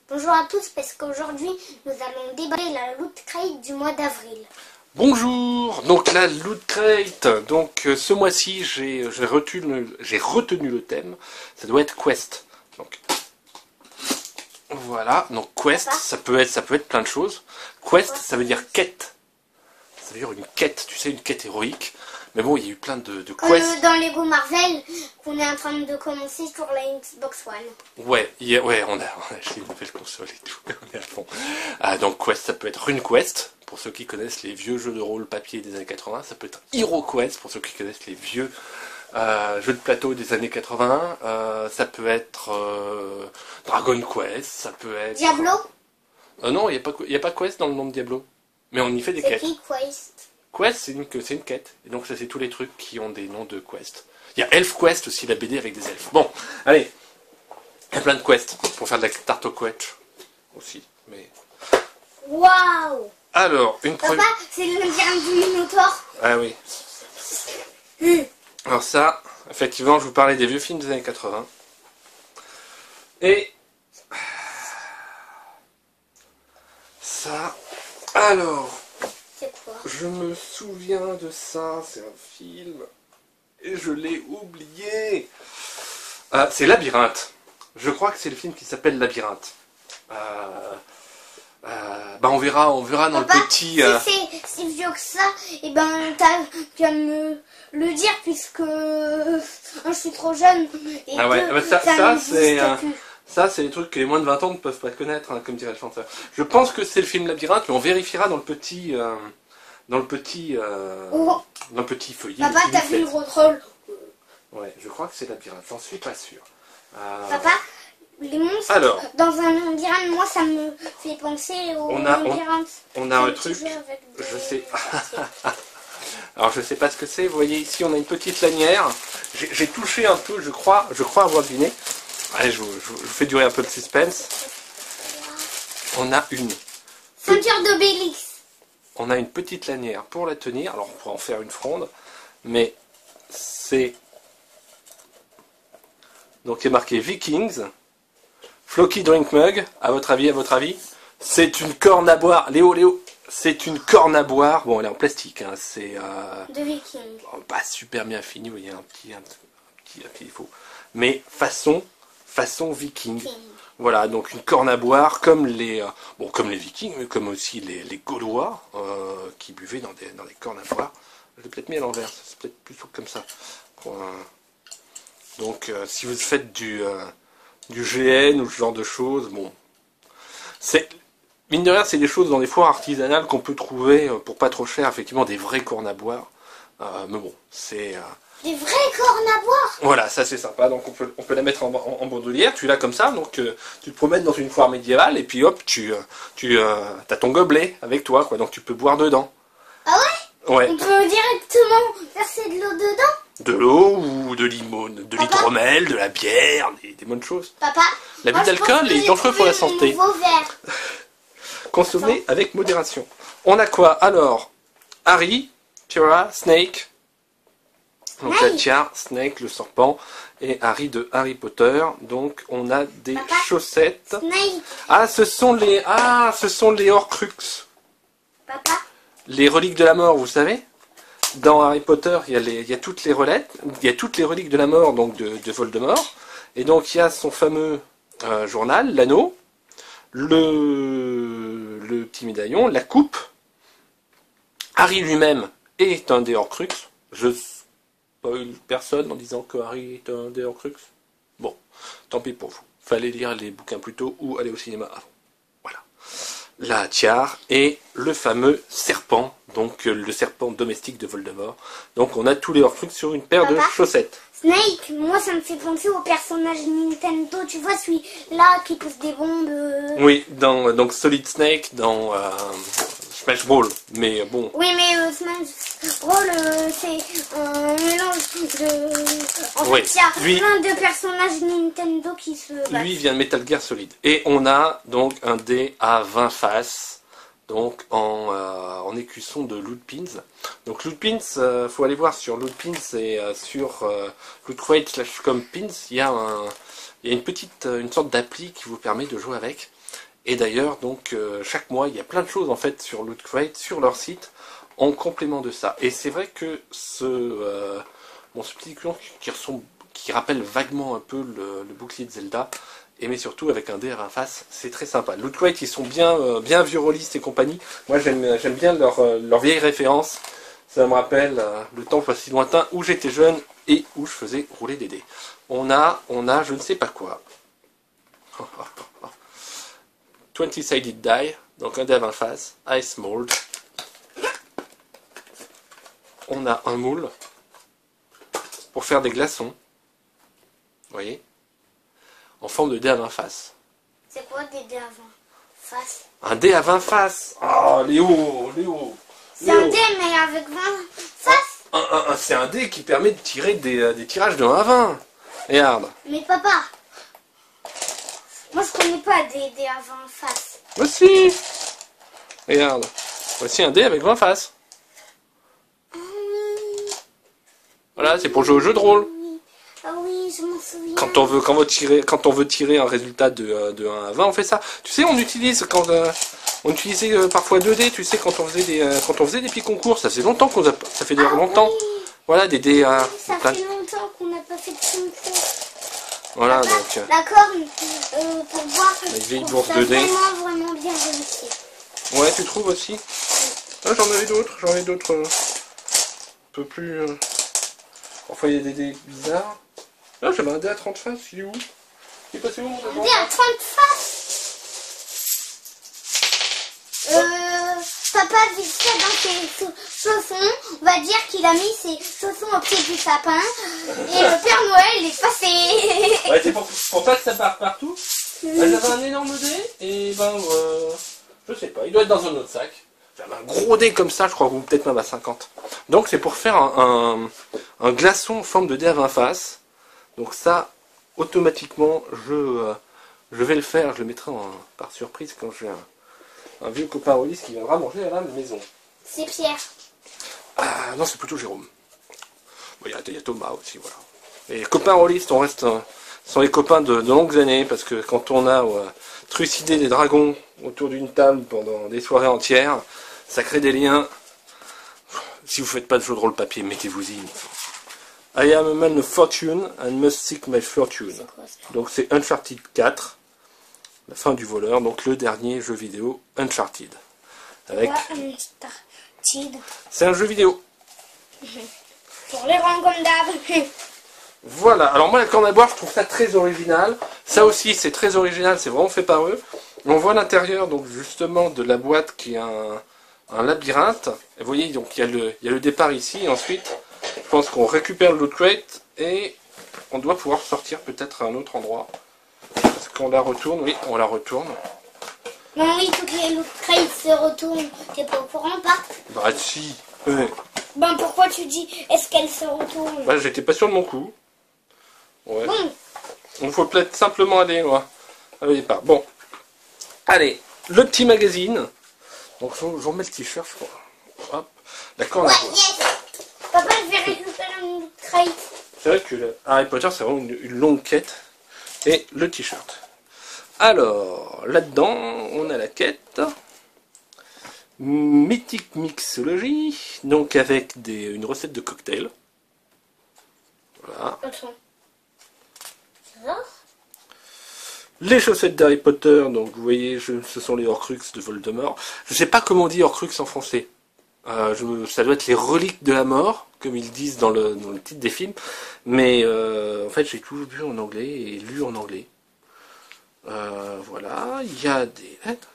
Bonjour à tous, parce qu'aujourd'hui nous allons déballer la Loot Crate du mois d'avril. Bonjour, donc la Loot Crate, donc ce mois-ci j'ai retenu le thème, ça doit être Quest. Donc voilà, donc Quest, ça peut être plein de choses. Quest, ça veut dire quête, ça veut dire une quête, tu sais, une quête héroïque. Mais bon, il y a eu plein de quests. Dans Lego Marvel, qu'on est en train de commencer sur la Xbox One. Ouais, on a acheté une nouvelle console et tout, on est à fond. Donc Quest, ça peut être RuneQuest, pour ceux qui connaissent les vieux jeux de rôle papier des années 80. Ça peut être HeroQuest, pour ceux qui connaissent les vieux jeux de plateau des années 80. Ça peut être Dragon Quest, ça peut être... Diablo. Non, il n'y a pas Quest dans le nom de Diablo. Mais on y fait des quêtes. C'est qui Quest? Quest, c'est une quête. Et donc ça, c'est tous les trucs qui ont des noms de quest. Il y a ElfQuest aussi, la BD avec des elfes. Bon, allez. Il y a plein de quests pour faire de la tarte au quetch aussi. Mais... Waouh! Alors, une première... Papa, c'est l'Indien du Minotaure. Ah oui. Alors ça, effectivement, je vous parlais des vieux films des années 80. Et... ça... Alors... C'est quoi? Je me souviens de ça, c'est un film, et je l'ai oublié. C'est Labyrinthe. Je crois que c'est le film qui s'appelle Labyrinthe. On verra dans Papa, le petit... si c'est si vieux que ça, et ben tu vas me le dire puisque je suis trop jeune. Et Ah ouais, que ça n'existe c'est... plus. Ça, c'est des trucs que les moins de 20 ans ne peuvent pas connaître, hein, comme dirait le chanteur. Je pense que c'est le film Labyrinthe, mais on vérifiera dans le petit... dans le petit feuillet. Papa, t'as vu le contrôle? Ouais, je crois que c'est Labyrinthe, j'en suis pas sûr. Papa, les monstres, alors, dans un labyrinthe, moi ça me fait penser au labyrinthe. On a un truc, je sais. Alors je sais pas ce que c'est, vous voyez ici on a une petite lanière. J'ai touché un peu, je crois avoir deviné. Allez, je vous fais durer un peu le suspense. On a une... Ceinture d'Obélix. On a une petite lanière pour la tenir, alors on pourrait en faire une fronde, mais c'est... Donc il est marqué Vikings, Flocky Drink Mug, à votre avis, c'est une corne à boire, Léo, c'est une corne à boire, bon elle est en plastique, hein, c'est... De Viking. Pas super bien fini, vous voyez, un petit défaut, mais façon Viking. Voilà, donc une corne à boire, comme les Vikings, mais comme aussi les Gaulois, qui buvaient dans des cornes à boire. Je l'ai peut-être mis à l'envers, c'est peut-être plutôt comme ça. Donc, si vous faites du GN ou ce genre de choses, bon, mine de rien, c'est des choses dans des foires artisanales qu'on peut trouver pour pas trop cher, effectivement, des vraies cornes à boire. Mais bon, c'est... Des vraies cornes à boire. Voilà, ça c'est sympa, donc on peut la mettre en bandoulière, tu l'as comme ça, donc tu te promènes dans une foire médiévale, et puis hop, t'as ton gobelet avec toi, quoi, donc tu peux boire dedans. Ah ouais? Ouais. On peut directement verser de l'eau dedans? De l'eau, ou de l'hydromel, de la bière, des bonnes choses. Papa, L'abus d'alcool est dangereux pour la santé. Nouveau verre. Consommez avec modération. On a quoi? Alors, Harry, Tiara, Snake... Donc la tiare, Snake, le serpent, et Harry de Harry Potter. Donc on a des chaussettes. Snake. Ah, ce sont les Horcruxes. Papa. Les reliques de la mort, vous savez. Dans Harry Potter, il y a toutes les reliques de la mort, donc de Voldemort. Et donc il y a son fameux journal, l'anneau, le petit médaillon, la coupe. Harry lui-même est un des Horcruxes. Je spoil personne en disant que Harry est un des Horcruxes. Bon, tant pis pour vous. Fallait lire les bouquins plus tôt ou aller au cinéma avant. Voilà. La tiare et le fameux serpent, donc le serpent domestique de Voldemort. Donc on a tous les Horcruxes sur une paire de chaussettes. Snake, moi ça me fait penser au personnage Nintendo, tu vois celui-là qui pousse des bombes. Oui, donc Solid Snake dans Smash Bros, mais bon. Oui, mais Smash Bros, c'est un mélange de... En fait, il y a plein de personnages Nintendo qui se battent. Lui, il vient de Metal Gear Solid. Et on a donc un dé à 20 faces donc en écusson de Lootpins. Donc Lootpins, faut aller voir sur Lootpins et sur lootcrate.com/pins, il y a une sorte d'appli qui vous permet de jouer avec. Et d'ailleurs, donc chaque mois, il y a plein de choses en fait sur Loot Crate, sur leur site, en complément de ça. Et c'est vrai que ce petit clone qui rappelle vaguement un peu le bouclier de Zelda, mais surtout avec un dé à 20 faces, c'est très sympa. Loot Crate, ils sont bien vieux rôlistes et compagnie. Moi, j'aime bien leur vieille référence. Ça me rappelle le temps pas si lointain où j'étais jeune et où je faisais rouler des dés. On a je ne sais pas quoi. 20-sided die, donc un dé à 20 faces, ice mold. On a un moule pour faire des glaçons. Vous voyez, en forme de dé à 20 faces. C'est quoi des dés à 20 faces? Un dé à 20 faces. Oh, Léo. C'est un dé mais avec 20 faces. C'est un dé qui permet de tirer des tirages de 1 à 20. Regarde. Mais papa, moi je connais pas des dés à 20 faces. Voici. Regarde. Voici un dé avec 20 faces. Voilà, c'est pour jouer au jeu de rôle. Ah oui, je m'en souviens. Quand on veut tirer un résultat de 1 à 20, on fait ça. Tu sais, on utilisait parfois 2 dés, tu sais, quand on faisait des petits concours, ça fait longtemps ça fait longtemps. Oui. Voilà, des dés à... Ça fait longtemps qu'on n'a pas fait de concours. Voilà, donc... D'accord, pour voir Avec vieille que bourse ça de dés. vraiment bien réussi. Ouais, tu trouves aussi? Ah, j'en avais d'autres, un peu plus... Enfin, il y a des dés bizarres. Là, j'avais un dé à 30 faces, il est où? Il est passé où mon dé? Un dé à 30 faces. Papa, vite fait dans ses chaussons, on va dire qu'il a mis ses chaussons au pied du sapin et le Père Noël est passé. Ouais, c'est pour pas que ça parte partout. J'avais un énorme dé et je sais pas, il doit être dans un autre sac. J'avais un gros dé comme ça, je crois, ou peut-être même à 50. Donc c'est pour faire un glaçon en forme de dé à 20 faces. Donc ça, automatiquement, je vais le faire, je le mettrai par surprise quand j'ai un vieux copain rôliste qui viendra manger à la maison. C'est Pierre. Ah non, c'est plutôt Jérôme. Il y a Thomas aussi, voilà. Et les copains rôlistes, sont les copains de longues années, parce que quand on a trucidé des dragons autour d'une table pendant des soirées entières, ça crée des liens. Si vous faites pas de jeu de rôle papier, mettez-vous-y. I am a man of fortune and must seek my fortune. Donc c'est Uncharted 4, la fin du voleur, donc le dernier jeu vidéo Uncharted. Avec... Uncharted. C'est un jeu vidéo. Pour les rangs comme d'hab. Voilà, alors moi la corne à boire, je trouve ça très original. Ça aussi c'est très original, c'est vraiment fait par eux. On voit l'intérieur donc justement de la boîte qui est un labyrinthe. Et vous voyez, donc il y a le départ ici, et ensuite je pense qu'on récupère le loot crate et on doit pouvoir sortir peut-être à un autre endroit. Est-ce qu'on la retourne? Oui, on la retourne. Non, oui, toutes les loot crates se retournent. T'es pas au courant, pas? Bah si. Ben pourquoi tu dis est-ce qu'elle se retourne? Bah j'étais pas sûr de mon coup. Ouais. Bon. Il faut peut-être simplement aller au départ. Bon. Allez, le petit magazine. Donc je vous remets le t-shirt, je crois. Hop. La corne à boire. Yes. Papa, je vais récupérer une loot crate. C'est vrai que Harry Potter, c'est vraiment une longue quête. Et le t-shirt. Alors, là-dedans, on a la quête. Mythic Mixology. Donc avec une recette de cocktail. Voilà. Les chaussettes d'Harry Potter, donc vous voyez, ce sont les Horcruxes de Voldemort. Je ne sais pas comment on dit Horcrux en français. Ça doit être les reliques de la mort, comme ils disent dans le titre des films. Mais en fait, j'ai tout vu en anglais et lu en anglais. Voilà, il y a des lettres.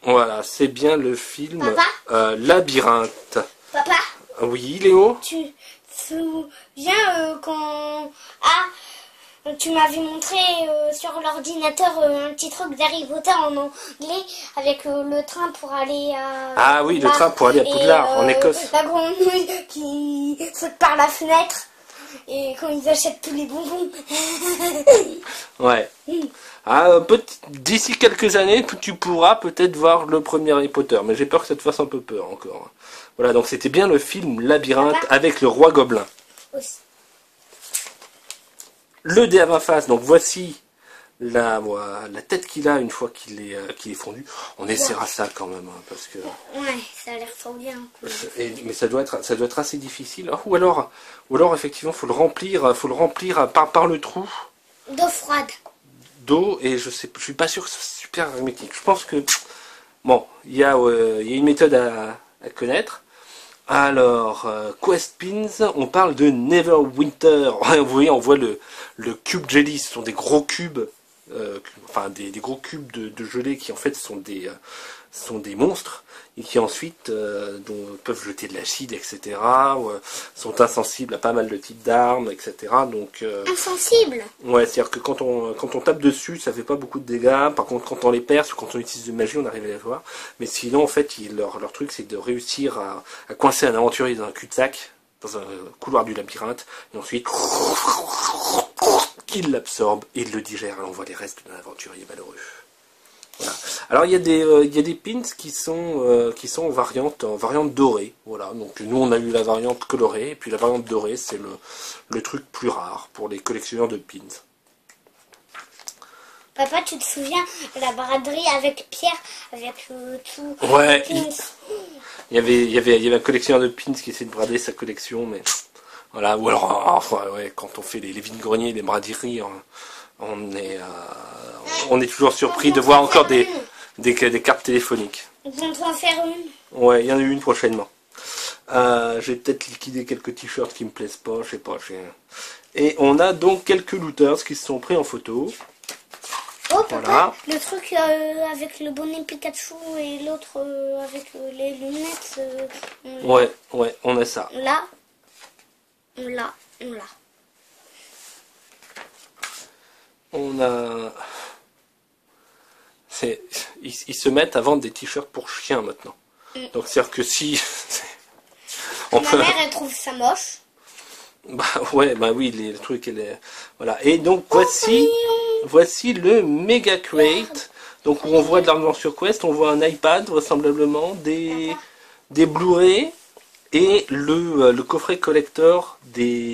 Voilà, c'est bien le film Labyrinthe. Papa? Oui, Léo? Tu te souviens quand... tu m'avais montré sur l'ordinateur un petit truc d'Harry Potter en anglais avec le train pour aller à... Ah oui, le train pour aller à Poudlard, en Écosse. La grenouille qui saute par la fenêtre. et quand ils achètent tous les bonbons. Ouais. D'ici quelques années, tu pourras peut-être voir le premier Harry Potter, mais j'ai peur que ça te fasse un peu peur encore. Voilà, donc c'était bien le film Labyrinthe avec le roi gobelin. Aussi. Le dé à 20 faces, donc voici la tête qu'il a une fois qu'il est fondu. On essaiera ça quand même, hein, parce que... Ouais, ça a l'air trop bien. Mais ça doit être assez difficile. Ou alors effectivement, faut le remplir par le trou D'eau froide. d'eau, et je suis pas sûr que ce soit super hermétique. Je pense que, bon, il y a une méthode à connaître. Alors, Quest Pins, on parle de Neverwinter. Vous voyez, on voit le cube jelly, ce sont des gros cubes, des gros cubes de gelée qui en fait sont des monstres, et qui ensuite peuvent jeter de l'acide, etc. Sont insensibles à pas mal de types d'armes, etc. Donc, insensible. ouais, c'est-à-dire que quand on tape dessus, ça fait pas beaucoup de dégâts. Par contre, quand on les perce ou quand on utilise de magie, on arrive à les voir. Mais sinon, en fait, leur truc, c'est de réussir à coincer un aventurier dans un cul-de-sac, dans un couloir du labyrinthe, et ensuite, il l'absorbe et il le digère. Et on voit les restes d'un aventurier malheureux. Voilà. Alors il y a des pins qui sont en variante dorée. Voilà. Donc nous on a eu la variante colorée, et puis la variante dorée c'est le truc plus rare pour les collectionneurs de pins. Papa, tu te souviens de la braderie avec Pierre, avec tout. Ouais. Il y avait un collectionneur de pins qui essayait de brader sa collection, mais voilà. Ou alors ouais, quand on fait les vide-greniers, les braderies, on est toujours surpris de voir encore des cartes téléphoniques. On peut en faire une. Ouais, il y en a eu une prochainement. J'ai peut-être liquidé quelques t-shirts qui me plaisent pas, je sais pas. Et on a donc quelques looters qui se sont pris en photo. Oh, papa, voilà. le truc avec le bonnet Pikachu et l'autre avec les lunettes. Ouais, on a ça. Là, on l'a. On a... Ils se mettent à vendre des t-shirts pour chiens maintenant. Donc c'est-à-dire que si... Ma mère, elle trouve ça moche. Bah oui, les trucs, voilà. Et donc voici le Mega Crate. Donc où on voit de l'argent sur Quest, on voit un iPad vraisemblablement, des Blu-ray et le coffret collector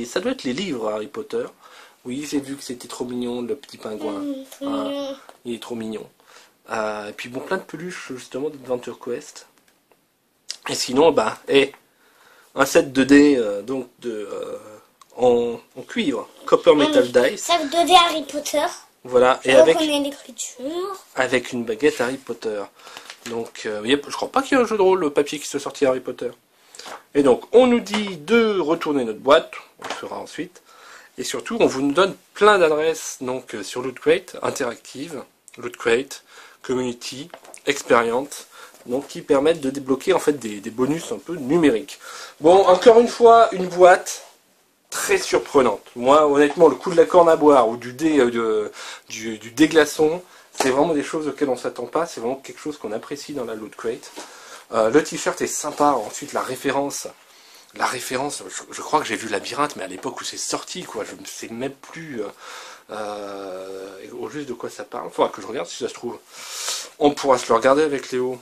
ça doit être les livres Harry Potter. Oui, j'ai vu que c'était trop mignon, le petit pingouin. Il est trop mignon. Et puis bon, plein de peluches justement d'Adventure Quest. Et sinon, un set 2D donc en cuivre, Copper Metal Dice. Set 2D Harry Potter. Voilà, et avec l'écriture. Avec une baguette Harry Potter. Donc, je crois pas qu'il y ait un jeu de rôle papier qui soit sorti Harry Potter. Et donc, on nous dit de retourner notre boîte, on le fera ensuite. Et surtout, on vous donne plein d'adresses donc sur Loot Crate, interactive, Loot Crate, Community, Experience, donc qui permettent de débloquer en fait des bonus un peu numériques. Bon, encore une fois, une boîte très surprenante. Moi, honnêtement, le coup de la corne à boire ou du déglaçon, c'est vraiment des choses auxquelles on ne s'attend pas. C'est vraiment quelque chose qu'on apprécie dans la Loot Crate. Le t-shirt est sympa. Ensuite, la référence, je crois que j'ai vu Labyrinthe, mais à l'époque où c'est sorti, quoi. Je ne sais même plus au juste de quoi ça parle. Il faudra que je regarde si ça se trouve. On pourra se le regarder avec Léo.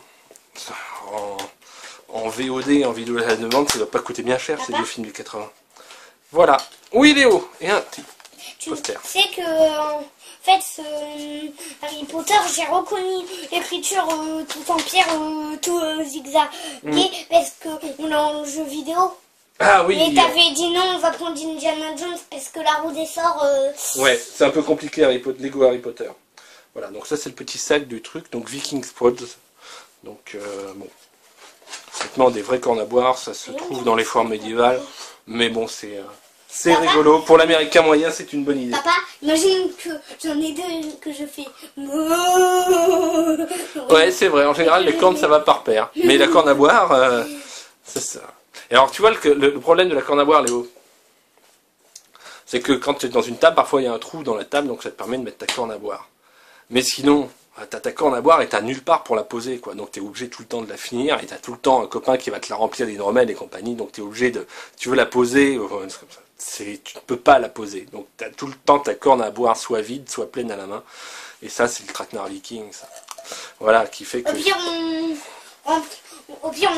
En VOD, en vidéo à la demande, ça ne doit pas coûter bien cher, ces vieux films du 80. Voilà. Oui, Léo. Et un petit poster. Tu sais que, en fait, ce Harry Potter, j'ai reconnu l'écriture tout en pierre, tout zigzagué, parce qu'on l'a en jeu vidéo. Ah oui. Mais t'avais dit non, on va prendre Indiana Jones parce que la roue des sorts. Ouais, c'est un peu compliqué, Lego Harry Potter. Voilà, donc ça c'est le petit sac du truc, donc Vikings Pods. Donc bon, maintenant des vrais cornes à boire, ça se trouve dans les foires médiévales, mais bon c'est rigolo. Pour l'américain moyen, c'est une bonne idée. Papa, imagine que j'en ai deux que je fais. Ouais, c'est vrai. En général, les cornes ça va par paire, mais la corne à boire, c'est ça. Et alors tu vois le problème de la corne à boire, Léo, c'est que quand tu es dans une table, parfois il y a un trou dans la table, donc ça te permet de mettre ta corne à boire. Mais sinon, t'as ta corne à boire et t'as nulle part pour la poser, quoi. Donc t'es obligé tout le temps de la finir et t'as tout le temps un copain qui va te la remplir d'hydromel et compagnie. Donc t'es obligé de, tu veux la poser, tu ne peux pas la poser. Donc tu as tout le temps ta corne à boire, soit vide, soit pleine à la main. Et ça, c'est le traquenard leaking, ça. Voilà, qui fait que... Au pire,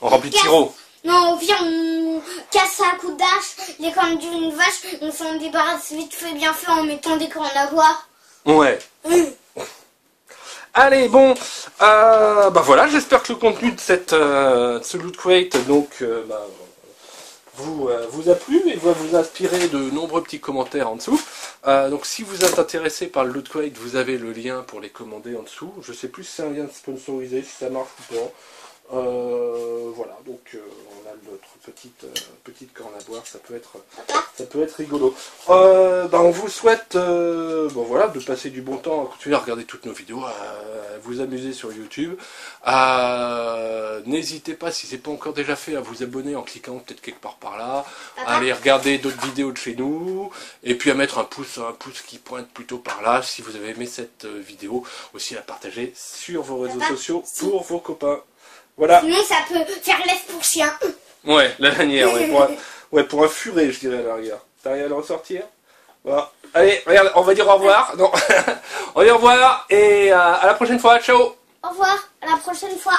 on remplit de sirop. Non, au pire, on casse à coup d'hache les cornes d'une vache, on s'en débarrasse vite fait, bien fait, en mettant des cornes à boire. Ouais. Allez, bon, bah voilà, j'espère que le contenu de ce Loot Crate, donc, vous a plu et va vous inspirer de nombreux petits commentaires en dessous. Donc si vous êtes intéressé par le Loot Crate, vous avez le lien pour les commander en dessous. Je sais plus si c'est un lien sponsorisé, si ça marche ou pas. Voilà, donc on a notre petite corne à boire, ça peut être rigolo. On vous souhaite voilà, de passer du bon temps, à continuer à regarder toutes nos vidéos, à vous amuser sur YouTube. N'hésitez pas, si c'est pas encore déjà fait, à vous abonner en cliquant peut-être quelque part par là, à aller regarder d'autres vidéos de chez nous, et puis à mettre un pouce qui pointe plutôt par là, si vous avez aimé cette vidéo, aussi à partager sur vos réseaux sociaux pour vos copains. Voilà. Sinon, ça peut faire laisse pour chien. Ouais, la lanière, pour un furet, je dirais, à la rigueur. T'arrives à le ressortir? Voilà. Allez, regarde, on va dire au revoir. Non, on va dire au revoir et à la prochaine fois. Ciao. Au revoir, à la prochaine fois.